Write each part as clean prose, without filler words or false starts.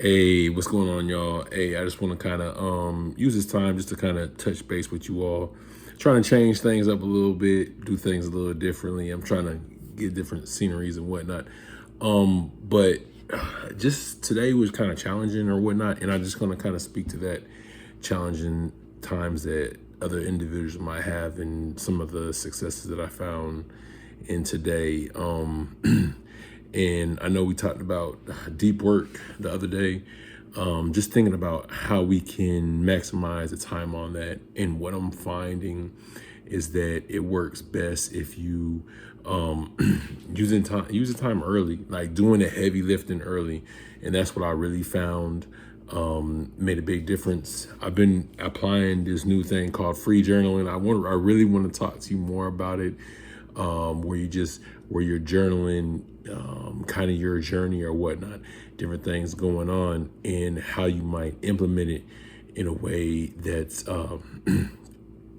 Hey, what's going on, y'all? Hey, I just want to kind of use this time just to kind of touch base with you all. Trying to change things up a little bit, do things a little differently. I'm trying to get different sceneries and whatnot. But just today was kind of challenging or whatnot, and I'm just going to kind of speak to that challenging times that other individuals might have and some of the successes that I found in today. And I know we talked about deep work the other day. Just thinking about how we can maximize the time on that. And what I'm finding is that it works best if you use the time early, like doing the heavy lifting early. And that's what I really found made a big difference. I've been applying this new thing called free journaling. I really want to talk to you more about it, where you're journaling kind of your journey or whatnot, different things going on, and how you might implement it in a way that's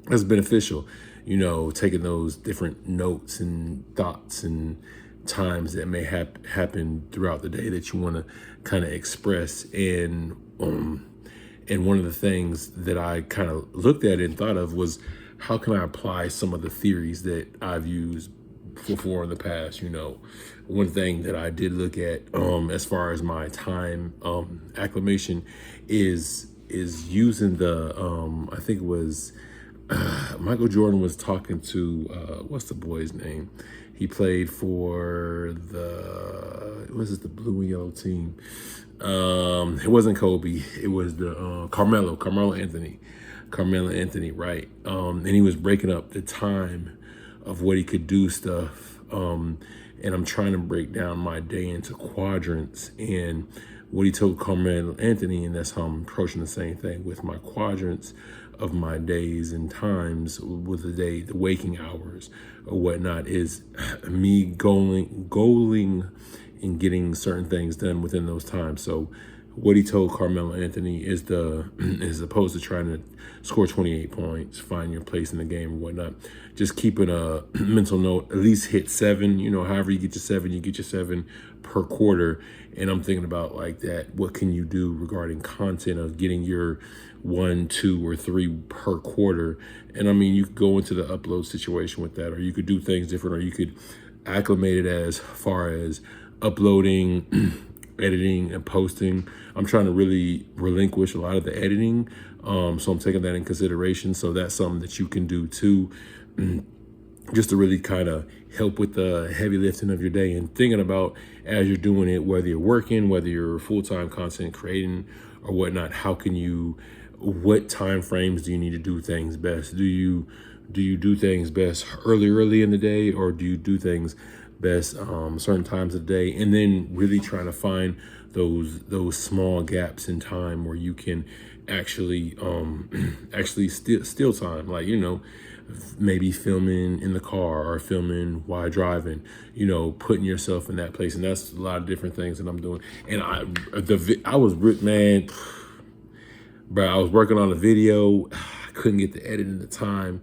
that's beneficial. Taking those different notes and thoughts and times that may happen throughout the day that you want to kind of express. And one of the things that I kind of looked at and thought of was, how can I apply some of the theories that I've used before in the past? One thing that I did look at as far as my time acclimation is using the I think it was Michael Jordan was talking to what's the boy's name? He played for the blue and yellow team. It wasn't Kobe. It was the Carmelo Anthony, right? And he was breaking up the time of what he could do stuff. And I'm trying to break down my day into quadrants, and what he told Carmelo Anthony, and that's how I'm approaching the same thing with my quadrants of my days and times with the waking hours or whatnot, is me goaling and getting certain things done within those times. So what he told Carmelo Anthony is as opposed to trying to score 28 points, find your place in the game or whatnot, just keeping a mental note, at least hit 7, however you get your 7 per quarter. And I'm thinking about like that, what can you do regarding content of getting your 1, 2, or 3 per quarter? And I mean, you could go into the upload situation with that, or you could do things different, or you could acclimate it as far as uploading, editing, and posting. I'm trying to really relinquish a lot of the editing. So I'm taking that in consideration. So that's something that you can do too, just to really kind of help with the heavy lifting of your day, and thinking about, as you're doing it, whether you're working, whether you're full-time content creating or whatnot, what time frames do you need to do things best? Do you do things best early in the day, or do you do things best certain times of the day? And then really trying to find those small gaps in time where you can actually steal time, like maybe filming in the car or filming while driving, putting yourself in that place. And that's a lot of different things that I'm doing. And I was man, bro, I was working on a video. I couldn't get the edit in the time,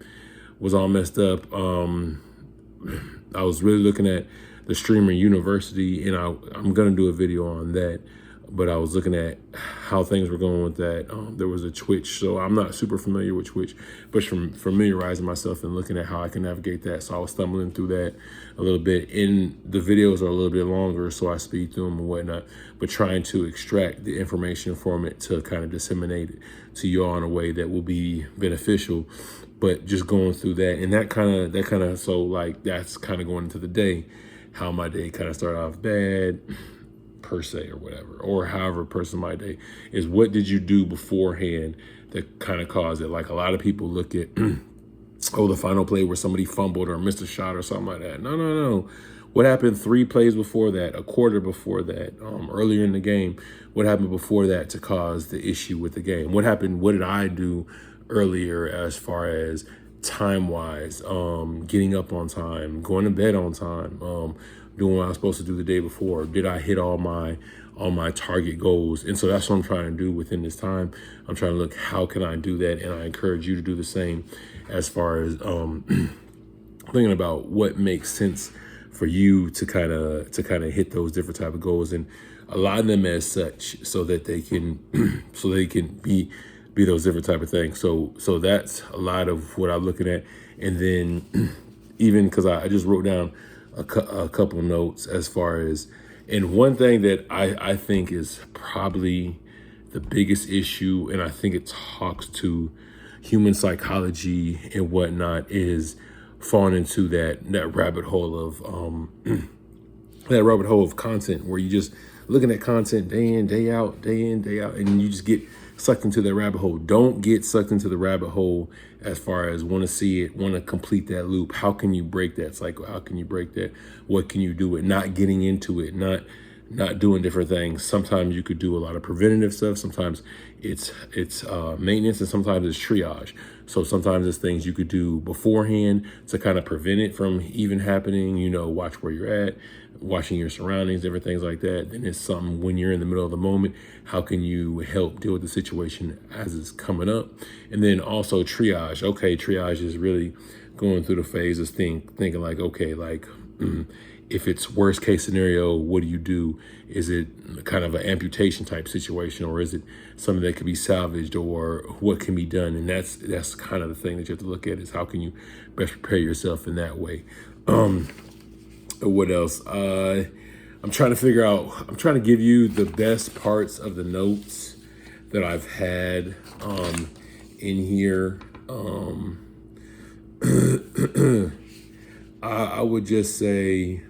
was all messed up. I was really looking at the Streamer University, and I'm gonna do a video on that. But I was looking at how things were going with that. There was a Twitch, so I'm not super familiar with Twitch, but from familiarizing myself and looking at how I can navigate that. So I was stumbling through that a little bit. And the videos are a little bit longer, so I speed through them and whatnot, but trying to extract the information from it to kind of disseminate it to you all in a way that will be beneficial. But just going through that, and that kind of, so like that's kind of going into the day, how my day kind of started off bad, per se, or whatever, or however person my day is. What did you do beforehand that kind of caused it? Like, a lot of people look at the final play where somebody fumbled or missed a shot or something like that. No. What happened 3 plays before that, a quarter before that, earlier in the game? What happened before that to cause the issue with the game? What did I do earlier as far as time-wise, getting up on time, going to bed on time, doing what I was supposed to do the day before? Did I hit all my target goals? And so that's what I'm trying to do within this time. I'm trying to look, how can I do that? And I encourage you to do the same, as far as thinking about what makes sense for you to kind of hit those different type of goals. And align them as such so that they can so they can be those different type of things. So that's a lot of what I'm looking at. And then even because I just wrote down a couple notes as far as, and one thing that I think is probably the biggest issue, and I think it talks to human psychology and whatnot, is falling into that rabbit hole of that rabbit hole of content where you just looking at content day in, day out, day in, day out, and you just get sucked into that rabbit hole. Don't get sucked into the rabbit hole as far as want to see it, want to complete that loop. How can you break that cycle? How can you break that? What can you do with not getting into it, not doing different things? Sometimes you could do a lot of preventative stuff. Sometimes it's maintenance, and sometimes it's triage. So sometimes it's things you could do beforehand to kind of prevent it from even happening. Watch where you're at, watching your surroundings, different things like that. Then it's something when you're in the middle of the moment, how can you help deal with the situation as it's coming up? And then also triage. Okay, triage is really going through the phases, thinking like, okay, like, if it's worst case scenario, what do you do? Is it kind of an amputation type situation, or is it something that could be salvaged, or what can be done? And that's kind of the thing that you have to look at, is how can you best prepare yourself in that way. What else? I'm trying to give you the best parts of the notes that I've had in here. I would just say,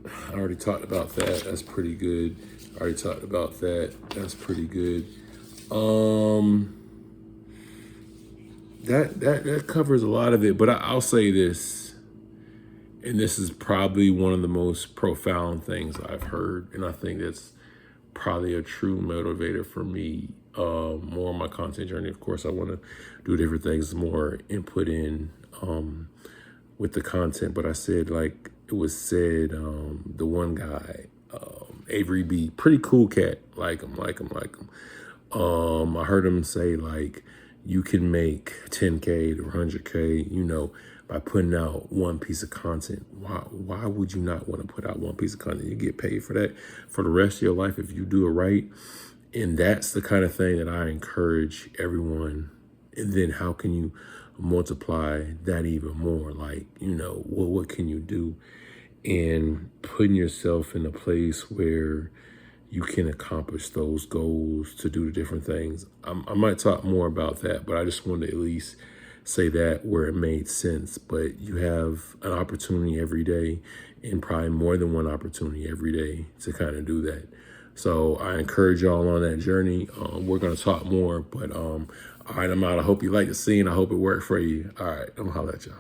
I already talked about that. That's pretty good. I already talked about that. That's pretty good. That covers a lot of it. But I'll say this, and this is probably one of the most profound things I've heard, and I think that's probably a true motivator for me. More on my content journey. Of course, I want to do different things, more input in with the content. But I said, like it was said, the one guy, Avery B, pretty cool cat, like him. I heard him say, like, you can make 10K to 100K, by putting out one piece of content. Why would you not want to put out one piece of content? You get paid for that for the rest of your life if you do it right. And that's the kind of thing that I encourage everyone. And then how can you multiply that even more? Like, what can you do? And putting yourself in a place where you can accomplish those goals to do the different things. I might talk more about that, but I just wanted to at least say that where it made sense. But you have an opportunity every day, and probably more than one opportunity every day, to kind of do that. So I encourage y'all on that journey. We're going to talk more, but all right, I'm out. I hope you like the scene. I hope it worked for you. All right, I'm going to holler at y'all.